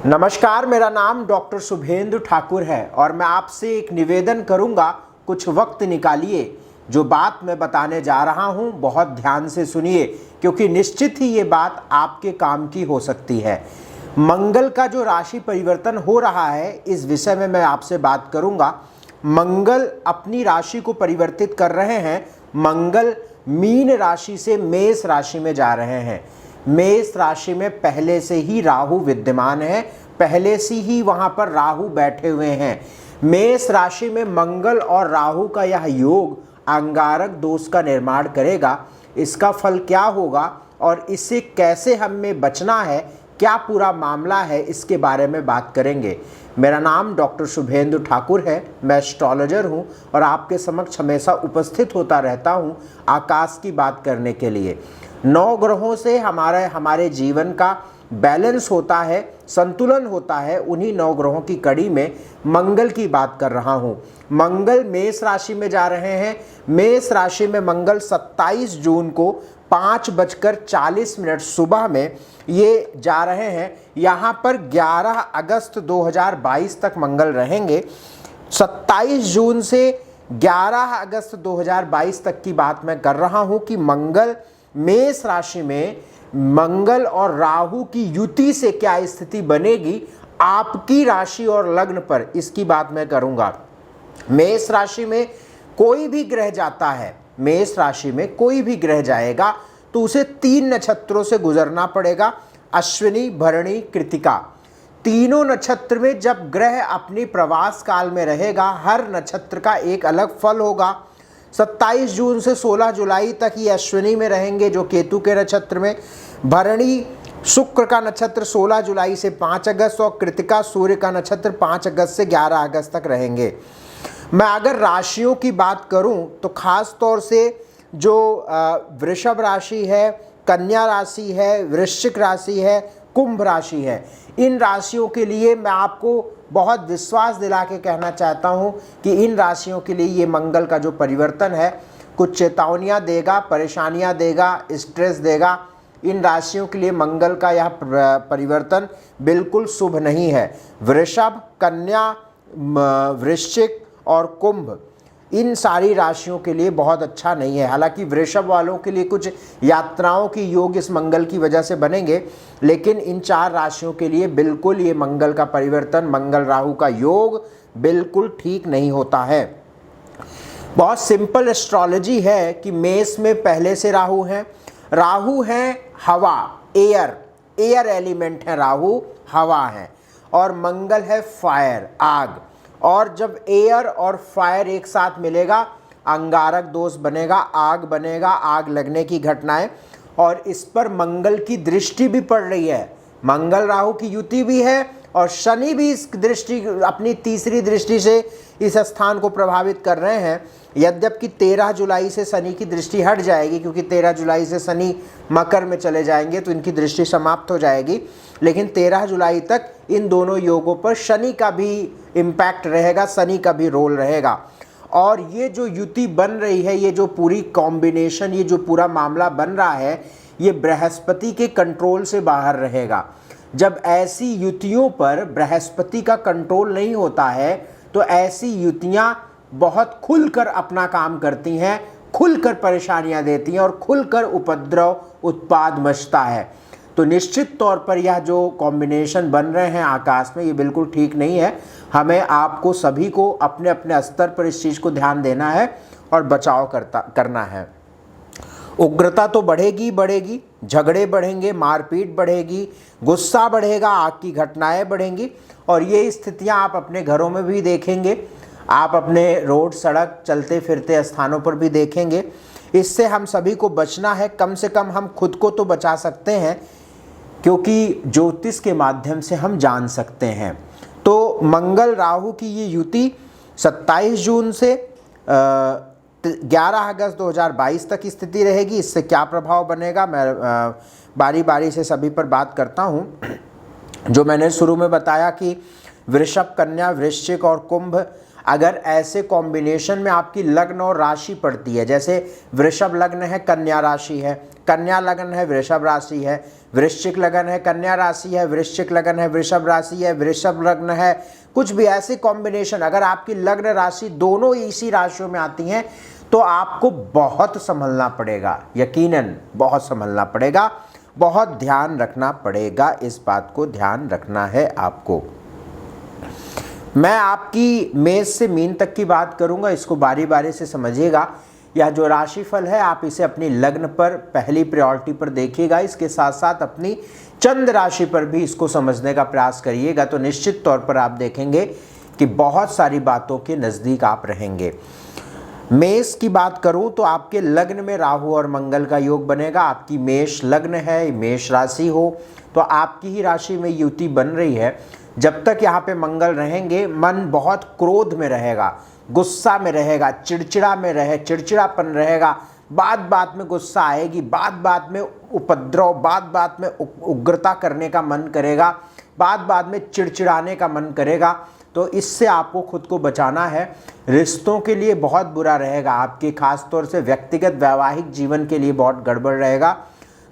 नमस्कार, मेरा नाम डॉक्टर शुभेंदु ठाकुर है और मैं आपसे एक निवेदन करूंगा। कुछ वक्त निकालिए। जो बात मैं बताने जा रहा हूं बहुत ध्यान से सुनिए, क्योंकि निश्चित ही ये बात आपके काम की हो सकती है। मंगल का जो राशि परिवर्तन हो रहा है, इस विषय में मैं आपसे बात करूंगा। मंगल अपनी राशि को परिवर्तित कर रहे हैं। मंगल मीन राशि से मेष राशि में जा रहे हैं। मेष राशि में पहले से ही राहु विद्यमान है, पहले से ही वहां पर राहु बैठे हुए हैं। मेष राशि में मंगल और राहु का यह योग अंगारक दोष का निर्माण करेगा। इसका फल क्या होगा और इससे कैसे हमें बचना है, क्या पूरा मामला है, इसके बारे में बात करेंगे। मेरा नाम डॉक्टर शुभेंदु ठाकुर है। मैं एस्ट्रोलॉजर हूं और आपके समक्ष हमेशा उपस्थित होता रहता हूं आकाश की बात करने के लिए। 9 ग्रहों से हमारे जीवन का बैलेंस होता है, संतुलन होता है। उन्हीं 9 ग्रहों की कड़ी में मंगल की बात कर रहा हूं। मंगल मेष राशि में जा रहे हैं। मेष राशि में मंगल 27 जून को 5:40 सुबह में ये जा रहे हैं। यहाँ पर 11 अगस्त 2022 तक मंगल रहेंगे। 27 जून से 11 अगस्त 2022 तक की बात मैं कर रहा हूँ कि मंगल मेष राशि में मंगल और राहु की युति से क्या स्थिति बनेगी आपकी राशि और लग्न पर, इसकी बात मैं करूंगा। मेष राशि में कोई भी ग्रह जाता है, मेष राशि में कोई भी ग्रह जाएगा तो उसे 3 नक्षत्रों से गुजरना पड़ेगा। अश्विनी, भरणी, कृतिका, तीनों नक्षत्र में जब ग्रह अपनी प्रवास काल में रहेगा, हर नक्षत्र का एक अलग फल होगा। 27 जून से 16 जुलाई तक ये अश्विनी में रहेंगे, जो केतु के नक्षत्र में। भरणी शुक्र का नक्षत्र 16 जुलाई से 5 अगस्त और कृतिका सूर्य का नक्षत्र 5 अगस्त से 11 अगस्त तक रहेंगे। मैं अगर राशियों की बात करूं तो खास तौर से जो वृषभ राशि है, कन्या राशि है, वृश्चिक राशि है, कुंभ राशि है, इन राशियों के लिए मैं आपको बहुत विश्वास दिला के कहना चाहता हूं कि इन राशियों के लिए ये मंगल का जो परिवर्तन है कुछ चेतावनियां देगा, परेशानियां देगा, स्ट्रेस देगा। इन राशियों के लिए मंगल का यह परिवर्तन बिल्कुल शुभ नहीं है। वृषभ, कन्या, वृश्चिक और कुंभ, इन सारी राशियों के लिए बहुत अच्छा नहीं है। हालांकि वृषभ वालों के लिए कुछ यात्राओं की योग इस मंगल की वजह से बनेंगे, लेकिन इन 4 राशियों के लिए बिल्कुल ये मंगल का परिवर्तन, मंगल राहु का योग बिल्कुल ठीक नहीं होता है। बहुत सिंपल एस्ट्रोलॉजी है कि मेष में पहले से राहु हैं। राहु हैं हवा, एयर एलिमेंट है राहु, हवा है, और मंगल है फायर, आग। और जब एयर और फायर एक साथ मिलेगा, अंगारक दोष बनेगा, आग बनेगा, आग लगने की घटनाएं। और इस पर मंगल की दृष्टि भी पड़ रही है। मंगल राहु की युति भी है और शनि भी इस दृष्टि, अपनी तीसरी दृष्टि से इस स्थान को प्रभावित कर रहे हैं। यद्यपि 13 जुलाई से शनि की दृष्टि हट जाएगी, क्योंकि 13 जुलाई से शनि मकर में चले जाएंगे तो इनकी दृष्टि समाप्त हो जाएगी, लेकिन 13 जुलाई तक इन दोनों योगों पर शनि का भी इम्पैक्ट रहेगा, शनि का भी रोल रहेगा। और ये जो युति बन रही है, ये जो पूरी कॉम्बिनेशन, ये जो पूरा मामला बन रहा है, ये बृहस्पति के कंट्रोल से बाहर रहेगा। जब ऐसी युतियों पर बृहस्पति का कंट्रोल नहीं होता है तो ऐसी युतियां बहुत खुलकर अपना काम करती हैं, खुलकर परेशानियां देती हैं और खुलकर उपद्रव उत्पाद मचता है। तो निश्चित तौर पर यह जो कॉम्बिनेशन बन रहे हैं आकाश में, ये बिल्कुल ठीक नहीं है। हमें, आपको सभी को अपने अपने स्तर पर इस चीज़ को ध्यान देना है और बचाव करना है। उग्रता तो बढ़ेगी, झगड़े बढ़ेंगे, मारपीट बढ़ेगी, गुस्सा बढ़ेगा, आग की घटनाएं बढ़ेंगी। और ये स्थितियां आप अपने घरों में भी देखेंगे, आप अपने रोड, सड़क, चलते फिरते स्थानों पर भी देखेंगे। इससे हम सभी को बचना है। कम से कम हम खुद को तो बचा सकते हैं, क्योंकि ज्योतिष के माध्यम से हम जान सकते हैं। तो मंगल राहु की ये युति 27 जून से 11 अगस्त 2022 तक की स्थिति रहेगी। इससे क्या प्रभाव बनेगा, मैं बारी बारी से सभी पर बात करता हूँ। जो मैंने शुरू में बताया कि वृषभ, कन्या, वृश्चिक और कुंभ अगर ऐसे कॉम्बिनेशन में आपकी लग्न और राशि पड़ती है, जैसे वृषभ लग्न है, कन्या राशि है, कन्या लग्न है, वृषभ राशि है, वृश्चिक लग्न है, कन्या राशि है, वृश्चिक लग्न है, वृषभ राशि है, वृषभ लग्न है, कुछ भी ऐसे कॉम्बिनेशन अगर आपकी लग्न राशि दोनों इसी राशियों में आती हैं तो आपको बहुत संभलना पड़ेगा, यकीनन बहुत संभलना पड़ेगा, बहुत ध्यान रखना पड़ेगा। इस बात को ध्यान रखना है आपको। मैं आपकी मेष से मीन तक की बात करूंगा, इसको बारी बारी से समझिएगा। यह जो राशिफल है आप इसे अपनी लग्न पर पहली प्रायोरिटी पर देखिएगा, इसके साथ साथ अपनी चंद्र राशि पर भी इसको समझने का प्रयास करिएगा, तो निश्चित तौर पर आप देखेंगे कि बहुत सारी बातों के नज़दीक आप रहेंगे। मेष की बात करूं तो आपके लग्न में राहु और मंगल का योग बनेगा। आपकी मेष लग्न है, मेष राशि हो तो आपकी ही राशि में युति बन रही है। जब तक यहाँ पे मंगल रहेंगे मन बहुत क्रोध में रहेगा, गुस्सा में रहेगा, चिड़चिड़ापन रहेगा, बात बात में गुस्सा आएगी, बात बात में उपद्रव, बात बात में उग्रता करने का मन करेगा, बात बात में चिड़चिड़ाने का मन करेगा। तो इससे आपको खुद को बचाना है। रिश्तों के लिए बहुत बुरा रहेगा, आपके खास तौर से व्यक्तिगत वैवाहिक जीवन के लिए बहुत गड़बड़ रहेगा।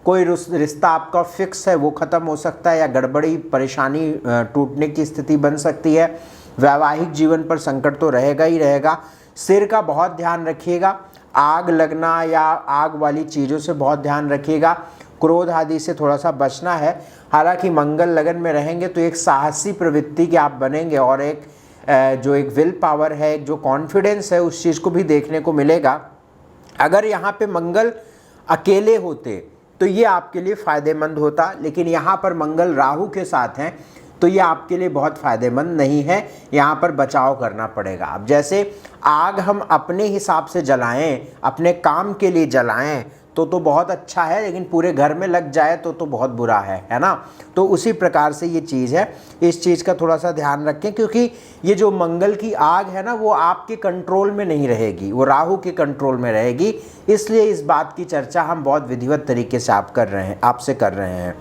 कोई रिश्ता आपका फिक्स है वो ख़त्म हो सकता है या गड़बड़ी परेशानी टूटने की स्थिति बन सकती है। वैवाहिक जीवन पर संकट तो रहेगा ही रहेगा। सिर का बहुत ध्यान रखिएगा, आग लगना या आग वाली चीज़ों से बहुत ध्यान रखिएगा। क्रोध आदि से थोड़ा सा बचना है। हालांकि मंगल लगन में रहेंगे तो एक साहसी प्रवृत्ति के आप बनेंगे और एक जो एक विल पावर है, एक जो कॉन्फिडेंस है, उस चीज़ को भी देखने को मिलेगा। अगर यहाँ पे मंगल अकेले होते तो ये आपके लिए फ़ायदेमंद होता, लेकिन यहाँ पर मंगल राहु के साथ हैं तो ये आपके लिए बहुत फ़ायदेमंद नहीं है। यहाँ पर बचाव करना पड़ेगा। अब जैसे आग हम अपने हिसाब से जलाएं, अपने काम के लिए जलाएं तो बहुत अच्छा है, लेकिन पूरे घर में लग जाए तो बहुत बुरा है ना। तो उसी प्रकार से ये चीज़ है, इस चीज़ का थोड़ा सा ध्यान रखें, क्योंकि ये जो मंगल की आग है ना वो आपके कंट्रोल में नहीं रहेगी, वो राहु के कंट्रोल में रहेगी। इसलिए इस बात की चर्चा हम बहुत विधिवत तरीके से आपसे कर रहे हैं।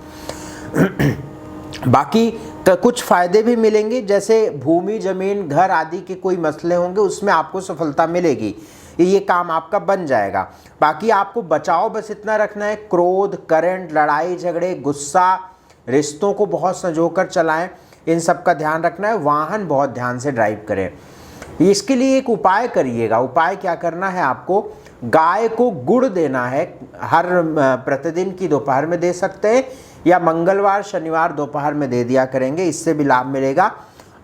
बाकी तो कुछ फ़ायदे भी मिलेंगे, जैसे भूमि, ज़मीन, घर आदि के कोई मसले होंगे उसमें आपको सफलता मिलेगी, ये काम आपका बन जाएगा। बाकी आपको बचाव बस इतना रखना है, क्रोध, करंट, लड़ाई झगड़े, गुस्सा, रिश्तों को बहुत संजोकर चलाएं, इन सब का ध्यान रखना है। वाहन बहुत ध्यान से ड्राइव करें। इसके लिए एक उपाय करिएगा। उपाय क्या करना है आपको, गाय को गुड़ देना है। हर प्रतिदिन की दोपहर में दे सकते हैं या मंगलवार शनिवार दोपहर में दे दिया करेंगे, इससे भी लाभ मिलेगा।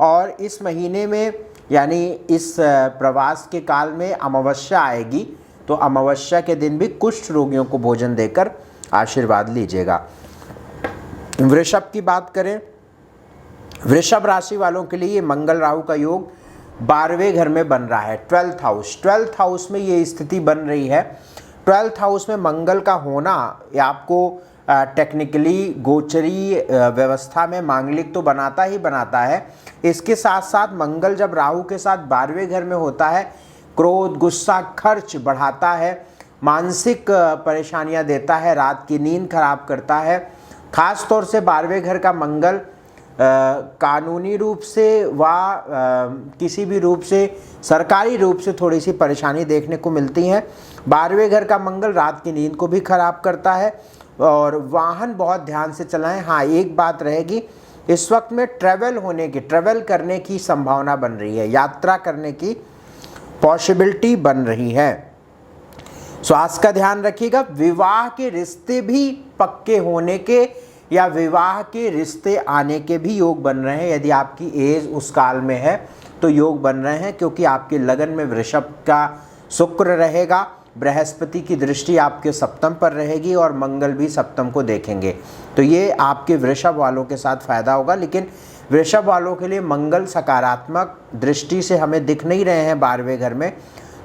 और इस महीने में यानी इस प्रवास के काल में अमावस्या आएगी, तो अमावस्या के दिन भी कुष्ठ रोगियों को भोजन देकर आशीर्वाद लीजिएगा। वृषभ की बात करें, वृषभ राशि वालों के लिए मंगल राहु का योग 12वें घर में बन रहा है, 12th हाउस में ये स्थिति बन रही है। 12th हाउस में मंगल का होना ये आपको टेक्निकली गोचरी व्यवस्था में मांगलिक तो बनाता ही बनाता है। इसके साथ साथ मंगल जब राहु के साथ 12वें घर में होता है, क्रोध, गुस्सा, खर्च बढ़ाता है, मानसिक परेशानियां देता है, रात की नींद खराब करता है। खास तौर से 12वें घर का मंगल कानूनी रूप से व किसी भी रूप से, सरकारी रूप से थोड़ी सी परेशानी देखने को मिलती है। 12वें घर का मंगल रात की नींद को भी खराब करता है और वाहन बहुत ध्यान से चलाएं। हाँ, एक बात रहेगी, इस वक्त में ट्रैवल करने की संभावना बन रही है, यात्रा करने की पॉसिबिलिटी बन रही है। स्वास्थ्य का ध्यान रखिएगा। विवाह के रिश्ते भी पक्के होने के या विवाह के रिश्ते आने के भी योग बन रहे हैं। यदि आपकी एज उस काल में है तो योग बन रहे हैं, क्योंकि आपके लगन में वृषभ का शुक्र रहेगा, बृहस्पति की दृष्टि आपके सप्तम पर रहेगी और मंगल भी सप्तम को देखेंगे। तो ये आपके वृषभ वालों के साथ फायदा होगा। लेकिन वृषभ वालों के लिए मंगल सकारात्मक दृष्टि से हमें दिख नहीं रहे हैं 12वें घर में,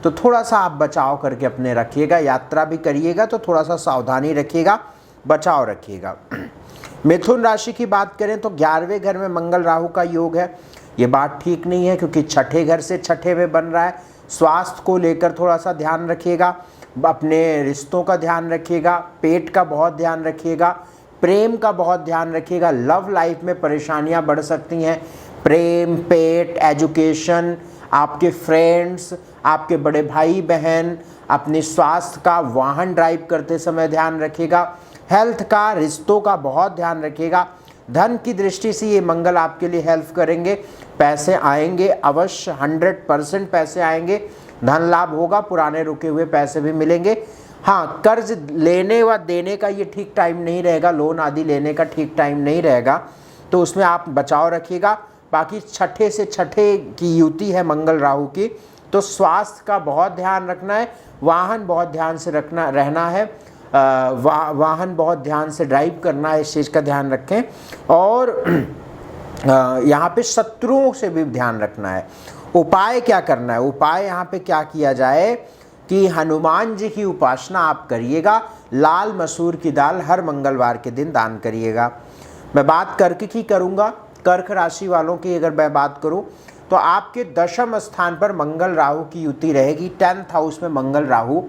तो थोड़ा सा आप बचाव करके अपने रखिएगा। यात्रा भी करिएगा तो थोड़ा सा सावधानी रखिएगा, बचाव रखिएगा। मिथुन राशि की बात करें तो 11वें घर में मंगल राहु का योग है। ये बात ठीक नहीं है, क्योंकि छठे घर से छठे में बन रहा है। स्वास्थ्य को लेकर थोड़ा सा ध्यान रखिएगा, अपने रिश्तों का ध्यान रखिएगा, पेट का बहुत ध्यान रखिएगा, प्रेम का बहुत ध्यान रखिएगा। लव लाइफ में परेशानियां बढ़ सकती हैं। प्रेम, पेट, एजुकेशन आपके फ्रेंड्स, आपके बड़े भाई बहन, अपने स्वास्थ्य का, वाहन ड्राइव करते समय ध्यान रखिएगा, हेल्थ का, रिश्तों का बहुत ध्यान रखिएगा। धन की दृष्टि से ये मंगल आपके लिए हेल्प करेंगे, पैसे आएंगे अवश्य, 100% पैसे आएंगे, धन लाभ होगा, पुराने रुके हुए पैसे भी मिलेंगे। हाँ, कर्ज लेने व देने का ये ठीक टाइम नहीं रहेगा, लोन आदि लेने का ठीक टाइम नहीं रहेगा, तो उसमें आप बचाव रखिएगा। बाकी छठे से छठे की युति है मंगल राहु की, तो स्वास्थ्य का बहुत ध्यान रखना है, वाहन बहुत ध्यान से रहना है, वाहन बहुत ध्यान से ड्राइव करना है, इस चीज़ का ध्यान रखें। और यहाँ पे शत्रुओं से भी ध्यान रखना है। उपाय क्या करना है, उपाय यहाँ पे क्या किया जाए कि हनुमान जी की उपासना आप करिएगा, लाल मसूर की दाल हर मंगलवार के दिन दान करिएगा। मैं बात कर्क की करूँगा, कर्क राशि वालों की अगर मैं बात करूँ तो आपके दशम स्थान पर मंगल राहु की युति रहेगी। 10th हाउस में मंगल राहु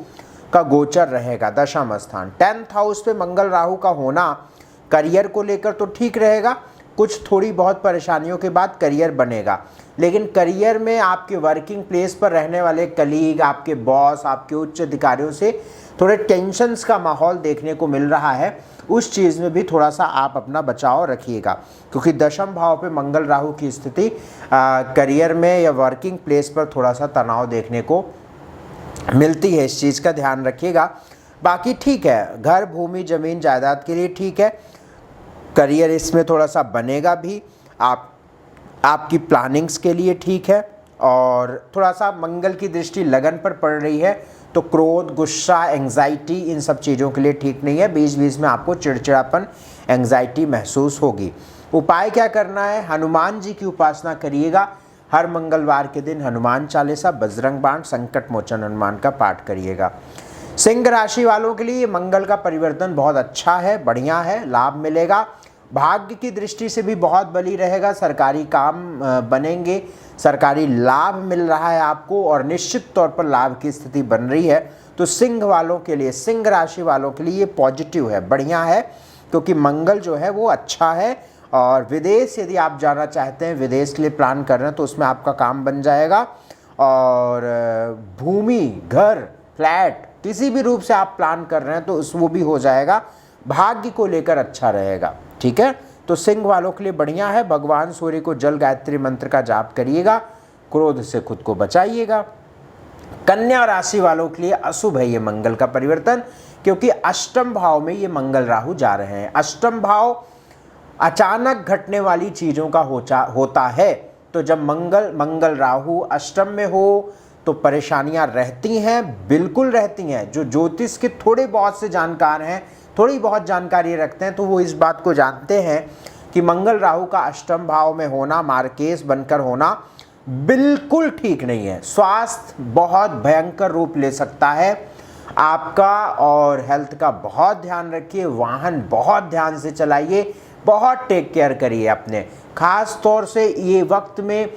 का गोचर रहेगा, दशम स्थान। 10th हाउस पे मंगल राहु का होना करियर को लेकर तो ठीक रहेगा, कुछ थोड़ी बहुत परेशानियों के बाद करियर बनेगा, लेकिन करियर में आपके वर्किंग प्लेस पर रहने वाले कलीग, आपके बॉस, आपके उच्च अधिकारियों से थोड़े टेंशन्स का माहौल देखने को मिल रहा है, उस चीज़ में भी थोड़ा सा आप अपना बचाव रखिएगा, क्योंकि दशम भाव पे मंगल राहु की स्थिति करियर में या वर्किंग प्लेस पर थोड़ा सा तनाव देखने को मिलती है, इस चीज़ का ध्यान रखिएगा। बाकी ठीक है, घर, भूमि, ज़मीन, जायदाद के लिए ठीक है, करियर इसमें थोड़ा सा बनेगा भी, आपकी प्लानिंग्स के लिए ठीक है। और थोड़ा सा मंगल की दृष्टि लगन पर पड़ रही है, तो क्रोध, गुस्सा, एंग्जाइटी, इन सब चीज़ों के लिए ठीक नहीं है। बीच बीच में आपको चिड़चिड़ापन, एंग्जाइटी महसूस होगी। उपाय क्या करना है, हनुमान जी की उपासना करिएगा, हर मंगलवार के दिन हनुमान चालीसा, बजरंग बाण, संकट मोचन हनुमान का पाठ करिएगा। सिंह राशि वालों के लिए मंगल का परिवर्तन बहुत अच्छा है, बढ़िया है, लाभ मिलेगा। भाग्य की दृष्टि से भी बहुत बली रहेगा, सरकारी काम बनेंगे, सरकारी लाभ मिल रहा है आपको, और निश्चित तौर पर लाभ की स्थिति बन रही है। तो सिंह वालों के लिए, सिंह राशि वालों के लिए ये पॉजिटिव है, बढ़िया है, क्योंकि मंगल जो है वो अच्छा है। और विदेश यदि आप जाना चाहते हैं, विदेश के लिए प्लान कर रहे हैं, तो उसमें आपका काम बन जाएगा। और भूमि, घर, फ्लैट, किसी भी रूप से आप प्लान कर रहे हैं तो वो भी हो जाएगा। भाग्य को लेकर अच्छा रहेगा, ठीक है। तो सिंह वालों के लिए बढ़िया है। भगवान सूर्य को जल गायत्री मंत्र का जाप करिएगा, क्रोध से खुद को बचाइएगा। कन्या राशि वालों के लिए अशुभ है ये मंगल का परिवर्तन, क्योंकि अष्टम भाव में ये मंगल राहु जा रहे हैं। अष्टम भाव अचानक घटने वाली चीज़ों का होता है, तो जब मंगल राहु अष्टम में हो तो परेशानियां रहती हैं, बिल्कुल रहती हैं। जो ज्योतिष के थोड़े बहुत से जानकार हैं, थोड़ी बहुत जानकारी रखते हैं, तो वो इस बात को जानते हैं कि मंगल राहु का अष्टम भाव में होना, मार्केस बनकर होना बिल्कुल ठीक नहीं है। स्वास्थ्य बहुत भयंकर रूप ले सकता है आपका, और हेल्थ का बहुत ध्यान रखिए, वाहन बहुत ध्यान से चलाइए, बहुत टेक केयर करिए अपने। खास तौर से ये वक्त में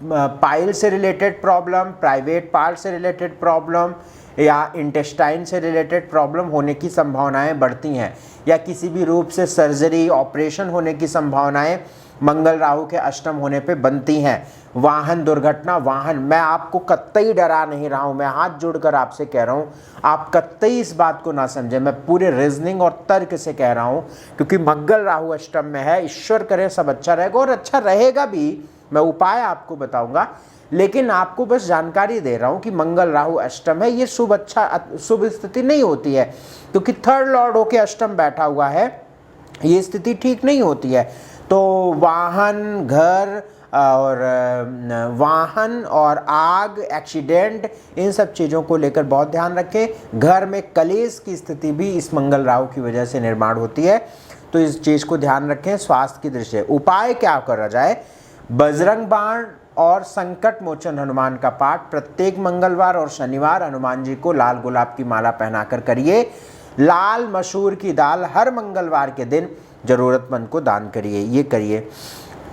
पाइल से रिलेटेड प्रॉब्लम, प्राइवेट पार्ट से रिलेटेड प्रॉब्लम या इंटेस्टाइन से रिलेटेड प्रॉब्लम होने की संभावनाएं बढ़ती हैं, या किसी भी रूप से सर्जरी, ऑपरेशन होने की संभावनाएं मंगल राहु के अष्टम होने पे बनती हैं। वाहन दुर्घटना, मैं आपको कतई डरा नहीं रहा हूँ, मैं हाथ जोड़कर आपसे कह रहा हूँ, आप कतई इस बात को ना समझें, मैं पूरे रीजनिंग और तर्क से कह रहा हूँ, क्योंकि मंगल राहु अष्टम में है। ईश्वर करे सब अच्छा रहेगा, और अच्छा रहेगा भी। मैं उपाय आपको बताऊंगा, लेकिन आपको बस जानकारी दे रहा हूं कि मंगल राहु अष्टम है, ये शुभ स्थिति नहीं होती है, क्योंकि थर्ड लॉर्ड होके अष्टम बैठा हुआ है, ये स्थिति ठीक नहीं होती है। तो वाहन, घर और आग, एक्सीडेंट, इन सब चीज़ों को लेकर बहुत ध्यान रखें। घर में कलेश की स्थिति भी इस मंगल राहु की वजह से निर्माण होती है, तो इस चीज़ को ध्यान रखें। स्वास्थ्य की दृष्टि से उपाय क्या करा जाए, बजरंग बाण और संकट मोचन हनुमान का पाठ प्रत्येक मंगलवार और शनिवार हनुमान जी को लाल गुलाब की माला पहनाकर करिए। लाल मसूर की दाल हर मंगलवार के दिन जरूरतमंद को दान करिए, ये करिए।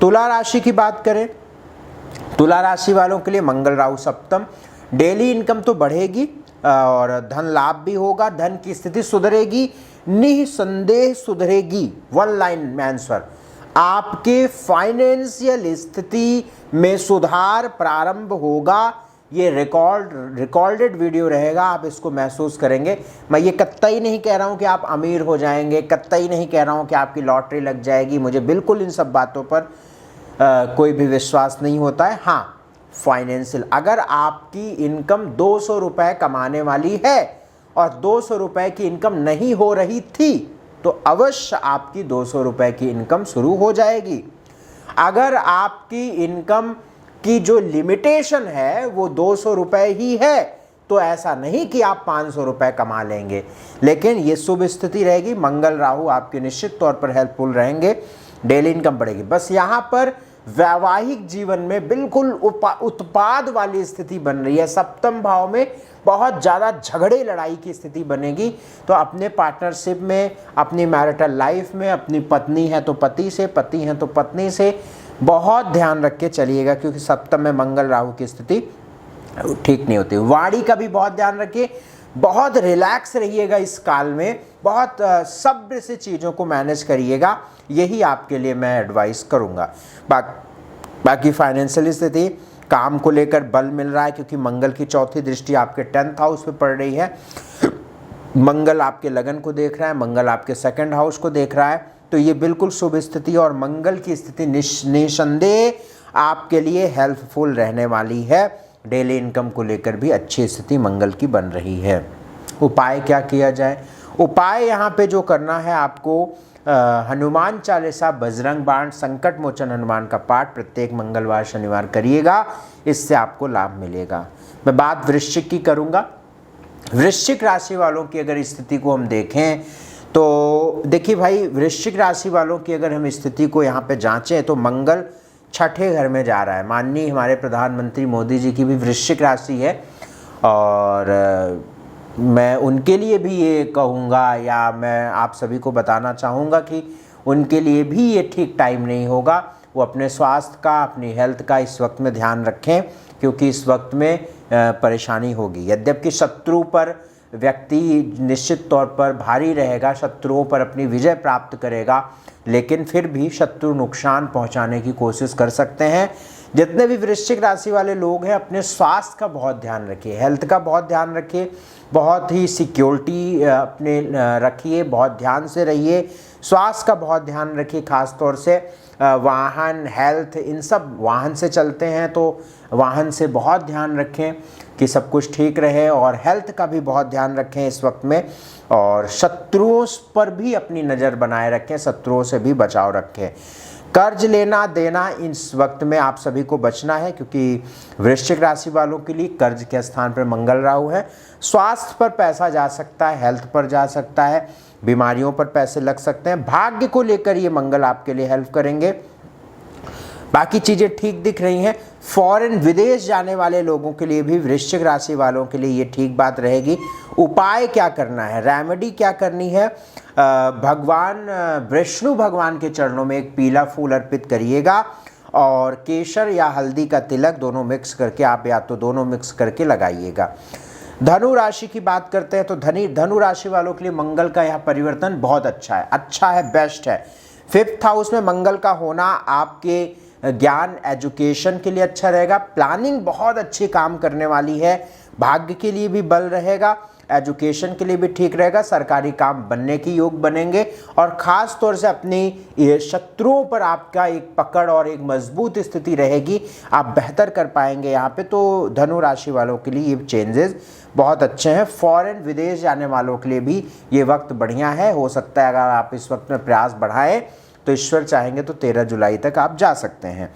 तुला राशि की बात करें, तुला राशि वालों के लिए मंगल राहु सप्तम, डेली इनकम तो बढ़ेगी और धन लाभ भी होगा, धन की स्थिति सुधरेगी, निसंदेह सुधरेगी। वन लाइन में आंसर, आपके फाइनेंशियल स्थिति में सुधार प्रारंभ होगा। ये रिकॉर्डेड वीडियो रहेगा, आप इसको महसूस करेंगे। मैं ये कतई नहीं कह रहा हूँ कि आप अमीर हो जाएंगे, कतई नहीं कह रहा हूँ कि आपकी लॉटरी लग जाएगी। मुझे बिल्कुल इन सब बातों पर कोई भी विश्वास नहीं होता है। हाँ, फाइनेंशियल, अगर आपकी इनकम 200 रुपये कमाने वाली है और 200 रुपये की इनकम नहीं हो रही थी, तो अवश्य आपकी 200 रुपये की इनकम शुरू हो जाएगी। अगर आपकी इनकम की जो लिमिटेशन है वो 200 रुपये ही है, तो ऐसा नहीं कि आप 500 रुपये कमा लेंगे, लेकिन ये शुभ स्थिति रहेगी। मंगल राहु आपके निश्चित तौर पर हेल्पफुल रहेंगे, डेली इनकम बढ़ेगी। बस यहाँ पर वैवाहिक जीवन में बिल्कुल उत्पाद वाली स्थिति बन रही है। सप्तम भाव में बहुत ज़्यादा झगड़े लड़ाई की स्थिति बनेगी। तो अपने पार्टनरशिप में, अपनी मैरिटल लाइफ में, अपनी पत्नी है तो पति से, पति है तो पत्नी से बहुत ध्यान रख के चलिएगा, क्योंकि सप्तम में मंगल राहु की स्थिति ठीक नहीं होती। वाणी का भी बहुत ध्यान रखिए, बहुत रिलैक्स रहिएगा इस काल में, बहुत सब्र से चीज़ों को मैनेज करिएगा, यही आपके लिए मैं एडवाइस करूँगा। बाकी फाइनेंशियल स्थिति, काम को लेकर बल मिल रहा है, क्योंकि मंगल की चौथी दृष्टि आपके 10th हाउस पे पड़ रही है। मंगल आपके लगन को देख रहा है, मंगल आपके 2nd हाउस को देख रहा है, तो ये बिल्कुल शुभ स्थिति और मंगल की स्थिति निसंदेह आपके लिए हेल्पफुल रहने वाली है। डेली इनकम को लेकर भी अच्छी स्थिति मंगल की बन रही है। उपाय क्या किया जाए? उपाय यहाँ पे जो करना है आपको, हनुमान चालीसा, बजरंग बाण, संकट मोचन हनुमान का पाठ प्रत्येक मंगलवार शनिवार करिएगा, इससे आपको लाभ मिलेगा। मैं बात वृश्चिक की करूँगा। वृश्चिक राशि वालों की अगर स्थिति को हम देखें तो देखिए भाई, वृश्चिक राशि वालों की अगर हम स्थिति को यहाँ पे जांचें तो मंगल 6ठे घर में जा रहा है। माननीय हमारे प्रधानमंत्री मोदी जी की भी वृश्चिक राशि है, और मैं उनके लिए भी ये कहूँगा, या मैं आप सभी को बताना चाहूँगा कि उनके लिए भी ये ठीक टाइम नहीं होगा। वो अपने स्वास्थ्य का, अपनी हेल्थ का इस वक्त में ध्यान रखें, क्योंकि इस वक्त में परेशानी होगी। यद्यपि शत्रु पर व्यक्ति निश्चित तौर पर भारी रहेगा, शत्रुओं पर अपनी विजय प्राप्त करेगा, लेकिन फिर भी शत्रु नुकसान पहुंचाने की कोशिश कर सकते हैं। जितने भी वृश्चिक राशि वाले लोग हैं, अपने स्वास्थ्य का बहुत ध्यान रखिए, हेल्थ का बहुत ध्यान रखिए, बहुत ही सिक्योरिटी अपने रखिए, बहुत ध्यान से रहिए, स्वास्थ्य का बहुत ध्यान रखिए। खास तौर से वाहन, हेल्थ, इन सब, वाहन से चलते हैं तो वाहन से बहुत ध्यान रखें कि सब कुछ ठीक रहे, और हेल्थ का भी बहुत ध्यान रखें इस वक्त में। और शत्रुओं पर भी अपनी नज़र बनाए रखें, शत्रुओं से भी बचाव रखें। कर्ज लेना देना इस वक्त में आप सभी को बचना है, क्योंकि वृश्चिक राशि वालों के लिए कर्ज के स्थान पर मंगल राहु है। स्वास्थ्य पर पैसा जा सकता है, हेल्थ पर जा सकता है, बीमारियों पर पैसे लग सकते हैं। भाग्य को लेकर ये मंगल आपके लिए हेल्प करेंगे, बाकी चीज़ें ठीक दिख रही हैं। फॉरेन, विदेश जाने वाले लोगों के लिए भी, वृश्चिक राशि वालों के लिए ये ठीक बात रहेगी। उपाय क्या करना है, रेमेडी क्या करनी है? भगवान विष्णु भगवान के चरणों में एक पीला फूल अर्पित करिएगा, और केसर या हल्दी का तिलक दोनों मिक्स करके, आप या तो दोनों मिक्स करके लगाइएगा। धनु राशि की बात करते हैं तो धनु राशि वालों के लिए मंगल का यह परिवर्तन बहुत अच्छा है, बेस्ट है। 5th हाउस में मंगल का होना आपके ज्ञान, एजुकेशन के लिए अच्छा रहेगा। प्लानिंग बहुत अच्छी काम करने वाली है, भाग्य के लिए भी बल रहेगा, एजुकेशन के लिए भी ठीक रहेगा, सरकारी काम बनने की योग बनेंगे, और ख़ास तौर से अपनी शत्रुओं पर आपका एक पकड़ और एक मजबूत स्थिति रहेगी, आप बेहतर कर पाएंगे यहाँ पे। तो धनु राशि वालों के लिए ये चेंजेस बहुत अच्छे हैं। फॉरेन, विदेश जाने वालों के लिए भी ये वक्त बढ़िया है। हो सकता है अगर आप इस वक्त में प्रयास बढ़ाएं तो ईश्वर चाहेंगे तो 13 जुलाई तक आप जा सकते हैं।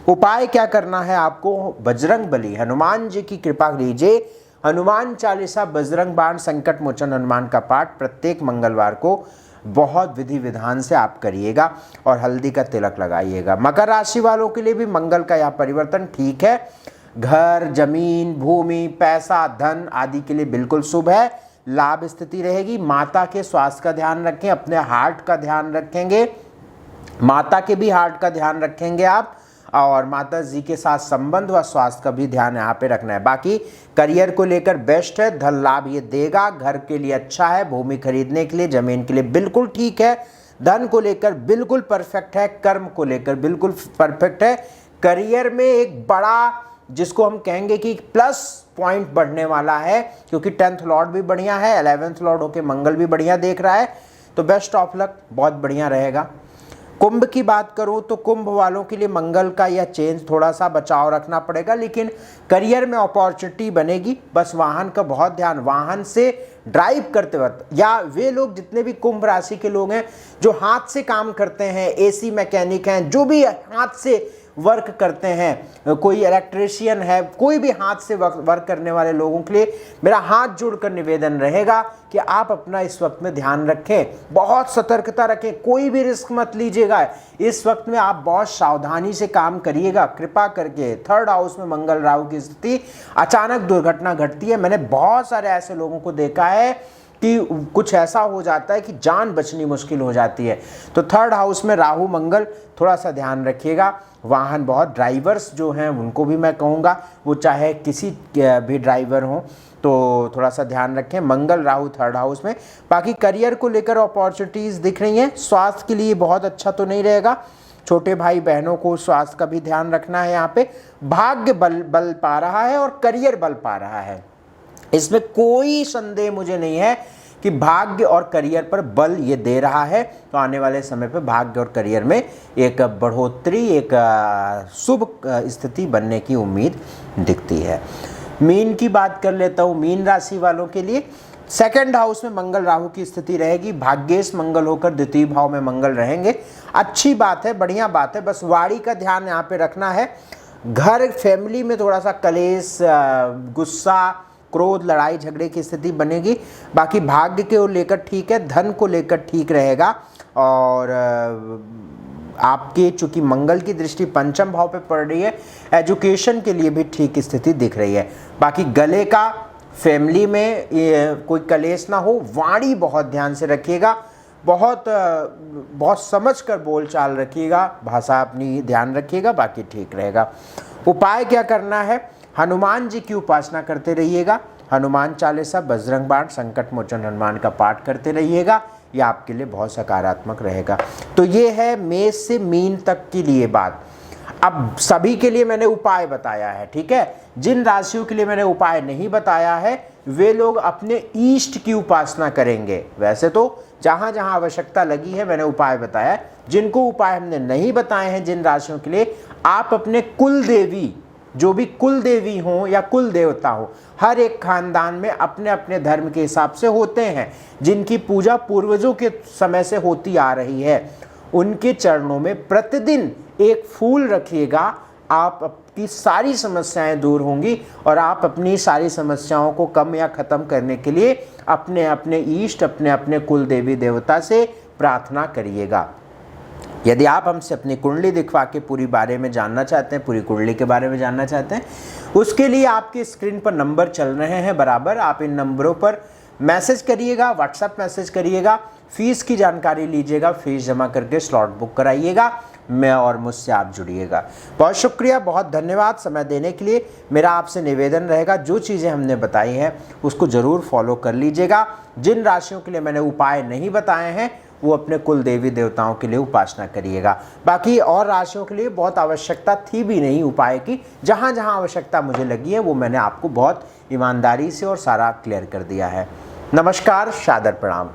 उपाय क्या करना है आपको? बजरंग बली, हनुमान जी की कृपा लीजिए। हनुमान चालीसा, बजरंग बाण, संकट मोचन हनुमान का पाठ प्रत्येक मंगलवार को बहुत विधि विधान से आप करिएगा, और हल्दी का तिलक लगाइएगा। मकर राशि वालों के लिए भी मंगल का यह परिवर्तन ठीक है। घर, जमीन, भूमि, पैसा, धन आदि के लिए बिल्कुल शुभ है, लाभ स्थिति रहेगी। माता के स्वास्थ्य का ध्यान रखें, अपने हार्ट का ध्यान रखेंगे, माता के भी हार्ट का ध्यान रखेंगे आप, और माता जी के साथ संबंध व स्वास्थ्य का भी ध्यान यहाँ पे रखना है। बाकी करियर को लेकर बेस्ट है, धन लाभ ये देगा, घर के लिए अच्छा है, भूमि खरीदने के लिए, जमीन के लिए बिल्कुल ठीक है। धन को लेकर बिल्कुल परफेक्ट है, कर्म को लेकर बिल्कुल परफेक्ट है। करियर में एक बड़ा जिसको हम कहेंगे कि प्लस पॉइंट बढ़ने वाला है, क्योंकि 10th लॉर्ड भी बढ़िया है, 11th लॉर्ड होके मंगल भी बढ़िया देख रहा है, तो बेस्ट ऑफ लक, बहुत बढ़िया रहेगा। कुंभ की बात करूं तो कुंभ वालों के लिए मंगल का यह चेंज थोड़ा सा बचाव रखना पड़ेगा, लेकिन करियर में अपॉर्चुनिटी बनेगी। बस वाहन का बहुत ध्यान, वाहन से ड्राइव करते वक्त, या वे लोग जितने भी कुंभ राशि के लोग हैं जो हाथ से काम करते हैं, एसी मैकेनिक हैं, जो भी हाथ से वर्क करते हैं, कोई इलेक्ट्रिशियन है, कोई भी हाथ से वर्क करने वाले लोगों के लिए मेरा हाथ जोड़कर निवेदन रहेगा कि आप अपना इस वक्त में ध्यान रखें, बहुत सतर्कता रखें, कोई भी रिस्क मत लीजिएगा। इस वक्त में आप बहुत सावधानी से काम करिएगा कृपा करके। 3rd हाउस में मंगल राहु की स्थिति, अचानक दुर्घटना घटती है। मैंने बहुत सारे ऐसे लोगों को देखा है कि कुछ ऐसा हो जाता है कि जान बचनी मुश्किल हो जाती है। तो 3rd हाउस में राहु मंगल, थोड़ा सा ध्यान रखिएगा। वाहन बहुत, ड्राइवर्स जो हैं उनको भी मैं कहूँगा, वो चाहे किसी भी ड्राइवर हों, तो थोड़ा सा ध्यान रखें। मंगल राहु 3rd हाउस में। बाकी करियर को लेकर अपॉर्चुनिटीज़ दिख रही हैं। स्वास्थ्य के लिए बहुत अच्छा तो नहीं रहेगा, छोटे भाई बहनों को स्वास्थ्य का भी ध्यान रखना है। यहाँ पे भाग्य बल पा रहा है और करियर बल पा रहा है, इसमें कोई संदेह मुझे नहीं है कि भाग्य और करियर पर बल ये दे रहा है। तो आने वाले समय पर भाग्य और करियर में एक बढ़ोतरी, एक शुभ स्थिति बनने की उम्मीद दिखती है। मीन की बात कर लेता हूँ। मीन राशि वालों के लिए 2nd हाउस में मंगल राहु की स्थिति रहेगी। भाग्येश मंगल होकर 2य भाव में मंगल रहेंगे। अच्छी बात है, बढ़िया बात है। बस वाणी का ध्यान यहाँ पे रखना है। घर फैमिली में थोड़ा सा कलेश, गुस्सा, क्रोध, लड़ाई झगड़े की स्थिति बनेगी। बाकी भाग्य को लेकर ठीक है, धन को लेकर ठीक रहेगा। और आपके चूंकि मंगल की दृष्टि 5म भाव पे पड़ रही है, एजुकेशन के लिए भी ठीक स्थिति दिख रही है। बाकी गले का, फैमिली में कोई कलेश ना हो। वाणी बहुत ध्यान से रखिएगा, बहुत समझ कर बोल चाल रखिएगा, भाषा अपनी ध्यान रखिएगा, बाकी ठीक रहेगा। उपाय क्या करना है? हनुमान जी की उपासना करते रहिएगा। हनुमान चालीसा, बजरंग बाण, संकट मोचन हनुमान का पाठ करते रहिएगा, ये आपके लिए बहुत सकारात्मक रहेगा। तो ये है मेष से मीन तक के लिए बात। अब सभी के लिए मैंने उपाय बताया है, ठीक है। जिन राशियों के लिए मैंने उपाय नहीं बताया है वे लोग अपने ईष्ट की उपासना करेंगे। वैसे तो जहाँ जहाँ आवश्यकता लगी है मैंने उपाय बताया है। जिनको उपाय हमने नहीं बताए हैं, जिन राशियों के लिए, आप अपने कुल देवी, जो भी कुल देवी हो या कुल देवता हो, हर एक खानदान में अपने अपने धर्म के हिसाब से होते हैं, जिनकी पूजा पूर्वजों के समय से होती आ रही है, उनके चरणों में प्रतिदिन एक फूल रखिएगा। आपकी सारी समस्याएं दूर होंगी और आप अपनी सारी समस्याओं को कम या ख़त्म करने के लिए अपने अपने ईष्ट, अपने अपने कुल देवी देवता से प्रार्थना करिएगा। यदि आप हमसे अपनी कुंडली दिखवा के पूरी बारे में जानना चाहते हैं, पूरी कुंडली के बारे में जानना चाहते हैं, उसके लिए आपके स्क्रीन पर नंबर चल रहे हैं बराबर, आप इन नंबरों पर मैसेज करिएगा, व्हाट्सएप मैसेज करिएगा, फीस की जानकारी लीजिएगा, फीस जमा करके स्लॉट बुक कराइएगा, मैं और मुझसे आप जुड़िएगा। बहुत शुक्रिया, बहुत धन्यवाद समय देने के लिए। मेरा आपसे निवेदन रहेगा, जो चीज़ें हमने बताई हैं उसको ज़रूर फॉलो कर लीजिएगा। जिन राशियों के लिए मैंने उपाय नहीं बताए हैं वो अपने कुल देवी देवताओं के लिए उपासना करिएगा। बाकी और राशियों के लिए बहुत आवश्यकता थी भी नहीं उपाय की, जहाँ जहाँ आवश्यकता मुझे लगी है वो मैंने आपको बहुत ईमानदारी से और सारा क्लियर कर दिया है। नमस्कार, सादर प्रणाम।